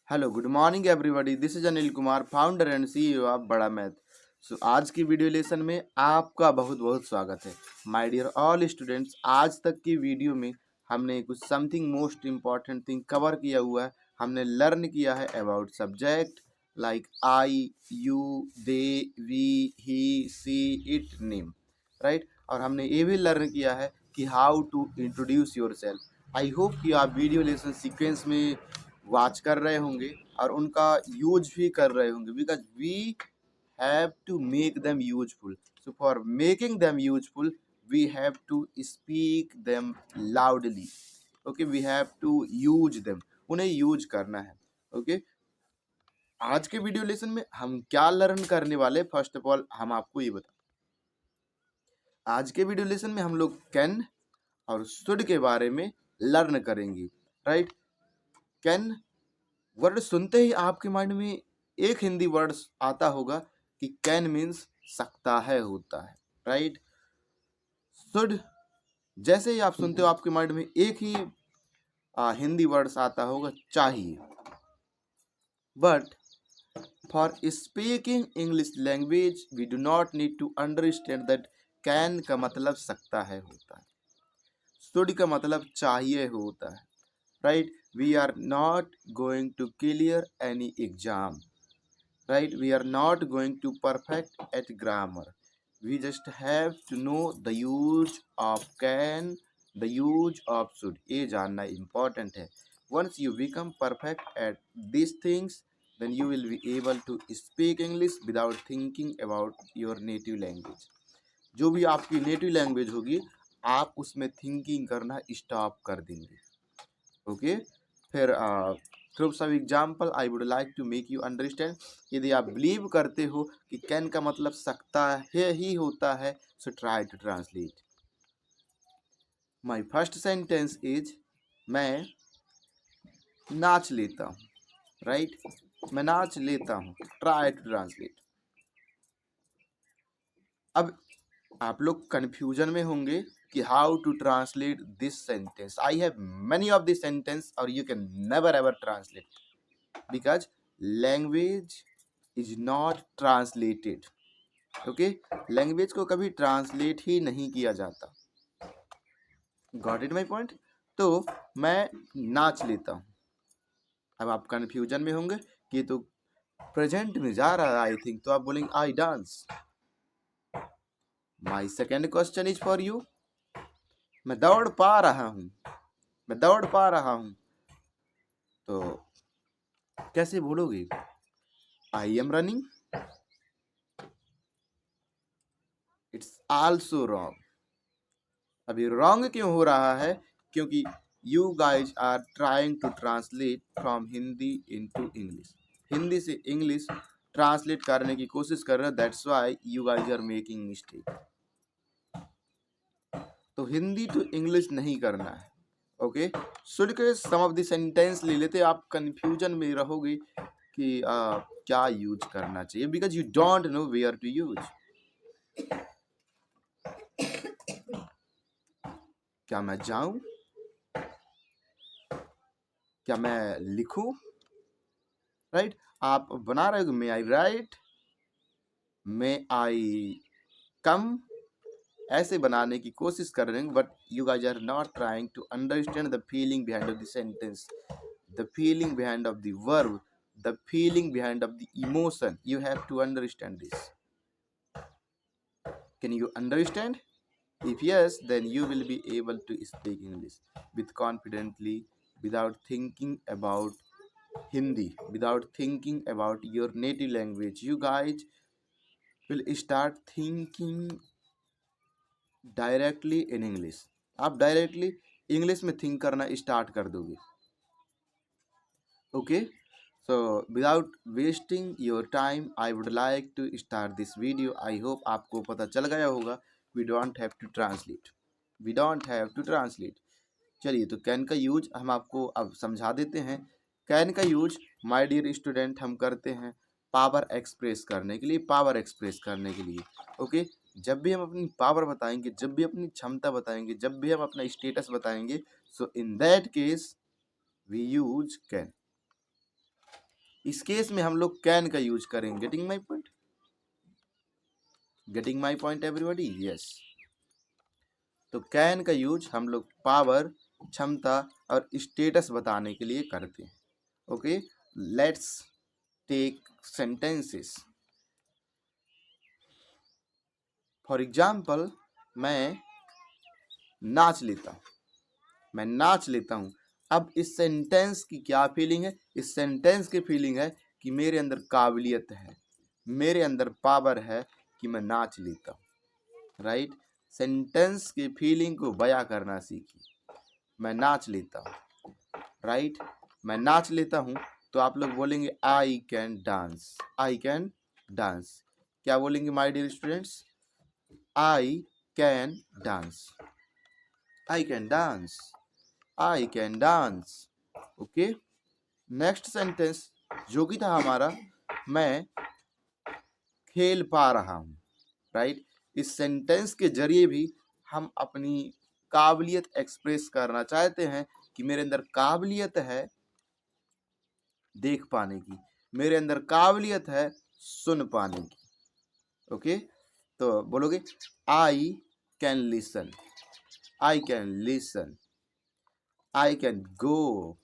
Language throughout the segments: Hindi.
Hello good morning everybody, this is Anil Kumar, founder and CEO of बड़ा मैथ। सो आज की वीडियो लेसन में आपका बहुत बहुत स्वागत है। माय डियर ऑल स्टूडेंट्स, आज तक की वीडियो में हमने कुछ something most important thing cover किया हुआ है। हमने लर्न किया है about subject like I, you, they, we, he, she, it, name, right. और हमने ये भी लर्न किया है कि how to introduce yourself. I hope कि आप वीडियो लेसन सीक्वेंस में वॉच कर रहे होंगे और उनका यूज भी कर रहे होंगे, because we have to make them useful. So for making them useful we have to speak them loudly. Okay, we have to use them, उन्हें यूज करना है। ओके, आज के वीडियो लेसन में हम क्या लर्न करने वाले, फर्स्ट ऑफ ऑल हम आपको ये बता, आज के वीडियो लेसन में हम लोग कैन और शुड के बारे में लर्न करेंगे, राइट। कैन वर्ड सुनते ही आपके माइंड में एक हिंदी वर्ड आता होगा कि कैन मीन्स सकता है, होता है, राइट। शुड जैसे ही आप सुनते हो आपके माइंड में एक ही हिंदी वर्ड्स आता होगा, चाहिए। But for speaking English language we do not need to understand that can का मतलब सकता है, होता है। शुड का मतलब चाहिए, होता है, right? We are not going to clear any exam, right? We are not going to perfect at grammar. We just have to know the use of can, the use of should. ये जानना important है। Once you become perfect at these things, then you will be able to speak English without thinking about your native language. जो भी आपकी नेटिव लैंग्वेज होगी आप उसमें थिंकिंग करना स्टॉप कर देंगे। ओके, फिर groups of example I would like to make you understand. यदि आप बिलीव करते हो कि कैन का मतलब सकता है ही होता है, so try to translate. My first sentence is मैं नाच लेता हूँ, राइट। मैं नाच लेता हूँ, ट्राई टू ट्रांसलेट। अब आप लोग कंफ्यूजन में होंगे कि how to translate this sentence. I have many of this sentence और you can never ever translate because language is not translated. Okay, language को कभी ट्रांसलेट ही नहीं किया जाता। Got it my point. तो मैं नाच लेता हूँ। अब आप कंफ्यूजन में होंगे कि तो प्रेजेंट में जा रहा है आई थिंक, तो आप बोलेंगे I dance. My second question is for you. मैं दौड़ पा रहा हूँ, मैं दौड़ पा रहा हूँ, तो कैसे बोलोगे? I am running. It's also wrong. अभी रॉन्ग क्यों हो रहा है? क्योंकि you guys are trying to translate from Hindi into English. Hindi से इंग्लिश ट्रांसलेट करने की कोशिश कर रहे हो, that's why you guys are making mistake. तो हिंदी टू इंग्लिश नहीं करना है। ओके, शुड के सम ऑफ द सेंटेंस ले लेते, आप कंफ्यूजन में रहोगे कि क्या यूज करना चाहिए, because you don't know where to use. क्या मैं जाऊं? क्या मैं लिखूं? राइट, आप बना रहे हो मे आई राइट, मे आई कम, ऐसे बनाने की कोशिश कर रहे हैं, but you guys are not trying to understand the feeling behind of the sentence, the feeling behind of the verb, the feeling behind of the emotion. You have to understand this. Can you understand? If yes, then you will be able to speak English with confidently, without thinking about Hindi, without thinking about your native language. You guys will start thinking directly in English. आप डायरेक्टली इंग्लिश में थिंक करना स्टार्ट कर दोगे। Okay, so without wasting your time I would like to start this video. I hope आपको पता चल गया होगा, we don't have to translate, we don't have to translate. चलिए, तो कैन का यूज हम आपको अब समझा देते हैं। कैन का यूज माय डियर स्टूडेंट हम करते हैं पावर एक्सप्रेस करने के लिए, पावर एक्सप्रेस करने के लिए। ओके, जब भी हम अपनी पावर बताएंगे, जब भी अपनी क्षमता बताएंगे, जब भी हम अपना स्टेटस बताएंगे, so in that case we use can. इस केस में हम लोग कैन का यूज करेंगे। Getting my point? Getting my point everybody? Yes. तो कैन का यूज हम लोग पावर, क्षमता और स्टेटस बताने के लिए करते हैं। Okay, let's take sentences. For example, मैं नाच लेता हूँ, मैं नाच लेता हूँ। अब इस सेंटेंस की क्या फीलिंग है? इस सेंटेंस की फीलिंग है कि मेरे अंदर काबिलियत है, मेरे अंदर पावर है कि मैं नाच लेता हूँ। राइट? सेंटेंस की फीलिंग को बयां करना सीखिए। मैं नाच लेता हूँ। राइट? मैं नाच लेता हूँ तो आप लोग बोलेंगे I can dance. I can dance. क्या बोलेंगे my dear students? I can dance. I can dance. I can dance. Okay, next sentence जो कि था हमारा, मैं खेल पा रहा हूँ। राइट? इस सेंटेंस के जरिए भी हम अपनी काबिलियत एक्सप्रेस करना चाहते हैं कि मेरे अंदर काबिलियत है देख पाने की, मेरे अंदर काबिलियत है सुन पाने की। ओके, तो बोलोगे I can listen. I can listen. I can go.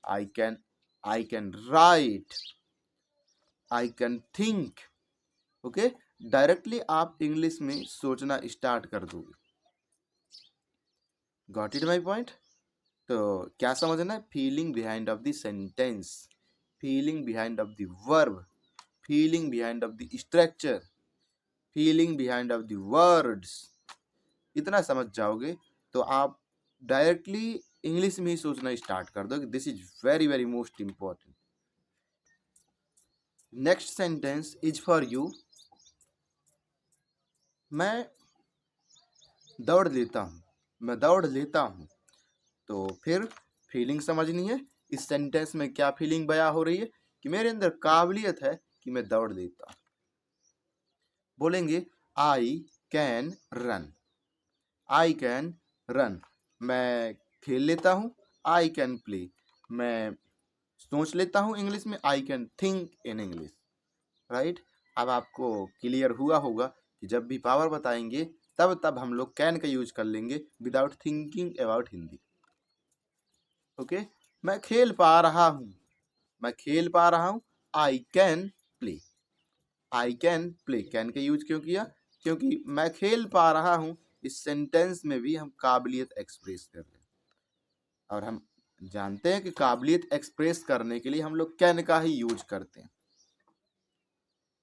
I can write. I can think. Okay, directly आप इंग्लिश में सोचना स्टार्ट कर दोगे। Got it my point? तो क्या समझना है? Feeling behind of the sentence, feeling behind of the verb, feeling behind of the structure, feeling behind of the words. इतना समझ जाओगे तो आप डायरेक्टली इंग्लिश में ही सोचना स्टार्ट कर दो। This is very very most important. Next sentence is for you. मैं दौड़ लेता हूँ, मैं दौड़ लेता हूँ। तो फिर फीलिंग समझनी है। इस सेंटेंस में क्या फीलिंग बयां हो रही है कि मेरे अंदर काबिलियत है कि मैं दौड़ लेता हूँ। बोलेंगे I can run. I can run. मैं खेल लेता हूँ। I can play. मैं सोच लेता हूँ इंग्लिश में। I can think in English. Right? अब आपको क्लियर हुआ होगा कि जब भी पावर बताएंगे तब हम लोग कैन का यूज कर लेंगे without thinking about Hindi. Okay, मैं खेल पा रहा हूँ, मैं खेल पा रहा हूँ। I can play. I can play. Can का यूज क्यों किया? क्योंकि मैं खेल पा रहा हूँ इस सेंटेंस में भी हम काबिलियत एक्सप्रेस कर रहे हैं, और हम जानते हैं कि काबिलियत एक्सप्रेस करने के लिए हम लोग कैन का ही यूज करते हैं।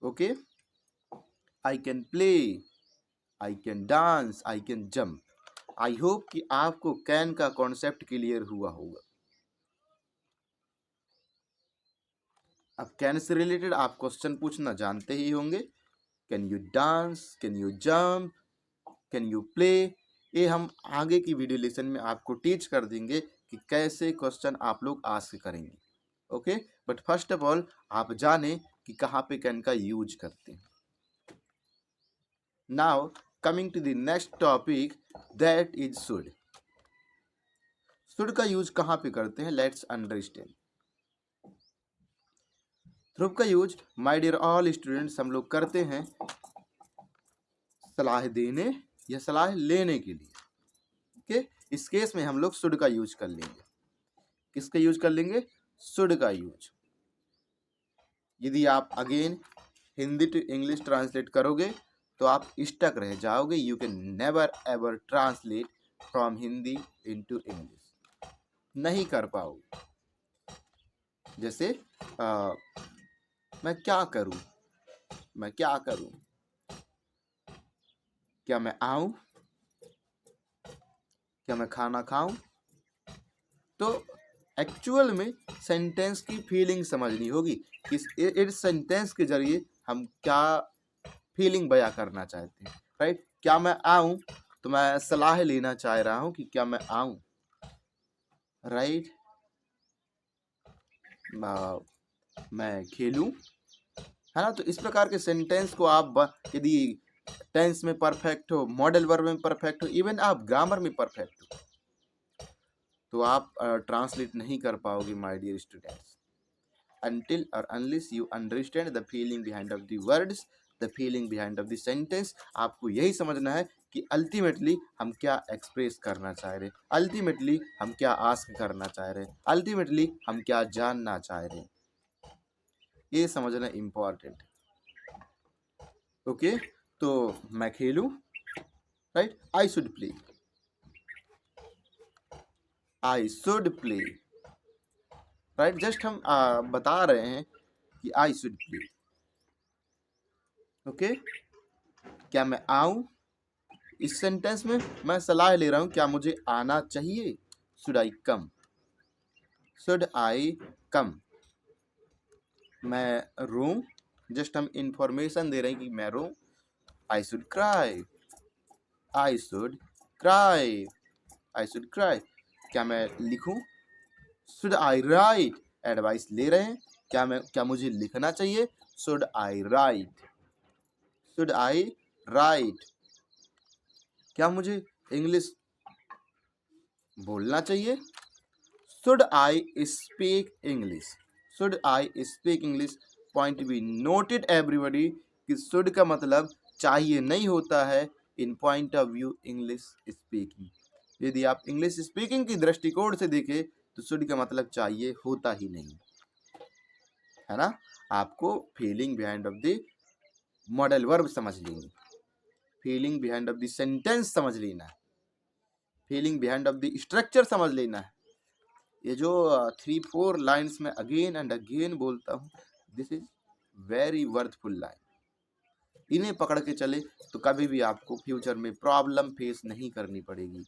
Okay, I can play, I can dance, I can jump. I hope कि आपको कैन का कॉन्सेप्ट क्लियर हुआ होगा। अब कैन से रिलेटेड आप क्वेश्चन पूछना जानते ही होंगे। Can you dance, can you jump, can you play. ये हम आगे की वीडियो लेसन में आपको टीच कर देंगे कि कैसे क्वेश्चन आप लोग आस्क करेंगे। Okay, but first of all आप जाने कि कहाँ पे कैन का यूज करते हैं। Now coming to the next topic, that is should. Should का यूज कहाँ पे करते हैं? Let's understand. शुड का use my dear all students हम लोग करते हैं सलाह देने या सलाह लेने के लिए। ओके, इस केस में हम लोग शुड का यूज कर लेंगे। किसका यूज कर लेंगे? शुड का यूज। यदि आप again Hindi to English translate करोगे तो आप स्टक रह जाओगे। You can never ever translate from Hindi into English. नहीं कर पाओगे। जैसे मैं क्या करूं, मैं क्या करूं, क्या मैं आऊं, क्या मैं खाना खाऊं। तो एक्चुअल में सेंटेंस की फीलिंग समझनी होगी। इस सेंटेंस के जरिए हम क्या फीलिंग बयां करना चाहते हैं। राइट? क्या मैं आऊं, तो मैं सलाह लेना चाह रहा हूं कि क्या मैं आऊं। राइट? मैं खेलूं, है ना? तो इस प्रकार के सेंटेंस को आप यदि टेंस में परफेक्ट हो, मॉडल वर्ब में परफेक्ट हो, इवन आप ग्रामर में परफेक्ट हो, तो आप ट्रांसलेट नहीं कर पाओगे my dear students. until or unless you understand the feeling behind of the words, the feeling behind of the sentence। आपको यही समझना है कि अल्टीमेटली हम क्या एक्सप्रेस करना चाह रहे, अल्टीमेटली हम क्या आस्क करना चाह रहे, अल्टीमेटली हम क्या जानना चाह रहे, ये समझना इम्पॉर्टेंट है। ओके, तो मैं खेलूं, right, I should play, I should play, right, just हम बता रहे हैं कि आई शुड प्ले। ओके, क्या मैं आऊं, इस सेंटेंस में मैं सलाह ले रहा हूं, क्या मुझे आना चाहिए, should I come, should I कम। मैं रो, जस्ट हम इंफॉर्मेशन दे रहे हैं कि मैं रो, I should cry, I should cry, I should cry. क्या मैं लिखूं, शुड आई राइट, एडवाइस ले रहे हैं, क्या मुझे लिखना चाहिए, should I write, should I write. क्या मुझे इंग्लिश बोलना चाहिए, should I speak English, should I speak English. Point be noted everybody कि शुड का मतलब चाहिए नहीं होता है in point of view English speaking. यदि आप इंग्लिश स्पीकिंग की दृष्टिकोण से देखें तो शुड का मतलब चाहिए होता ही नहीं है ना। आपको feeling behind of the modal verb समझ लेंगे, feeling behind of the sentence समझ लेना है, feeling behind of the structure समझ लेना है। ये जो 3-4 लाइन्स में अगेन एंड अगेन बोलता हूँ, this is very worthful line. इन्हें पकड़ के चले तो कभी भी आपको फ्यूचर में प्रॉब्लम फेस नहीं करनी पड़ेगी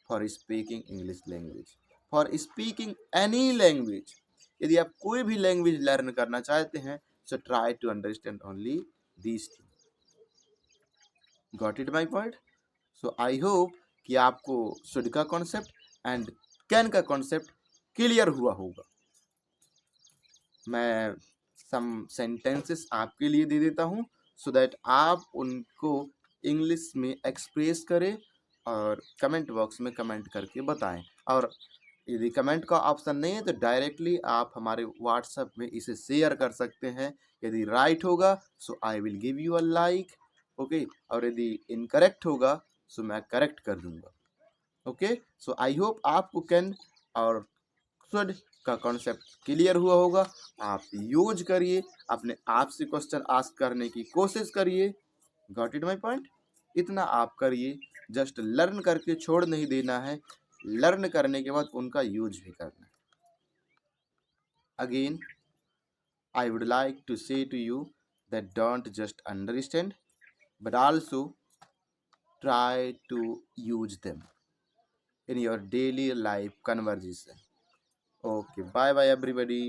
for speaking English language, for speaking any language. यदि आप कोई भी लैंग्वेज लर्न करना चाहते हैं so try to understand only these thing. Got it my point. So I hope कि आपको शुड का कॉन्सेप्ट एंड कैन का कॉन्सेप्ट क्लियर हुआ होगा। मैं सम सेंटेंसेस आपके लिए दे देता हूँ सो दैट आप उनको इंग्लिश में एक्सप्रेस करें और कमेंट बॉक्स में कमेंट करके बताएं। और यदि कमेंट का ऑप्शन नहीं है तो डायरेक्टली आप हमारे व्हाट्सएप में इसे शेयर कर सकते हैं। यदि राइट होगा so I will give you a like, okay, और यदि इनकरेक्ट होगा सो मैं करेक्ट कर दूंगा। ओके, सो आई होप आपको कैन और शुड का कॉन्सेप्ट क्लियर हुआ होगा। आप यूज करिए, अपने आप से क्वेश्चन आस्क करने की कोशिश करिए। Got it my point. इतना आप करिए, जस्ट लर्न करके छोड़ नहीं देना है, लर्न करने के बाद उनका यूज भी करना है। Again I would like to say to you that don't just understand but also try to use them in your daily life conversation. Okay, bye bye everybody.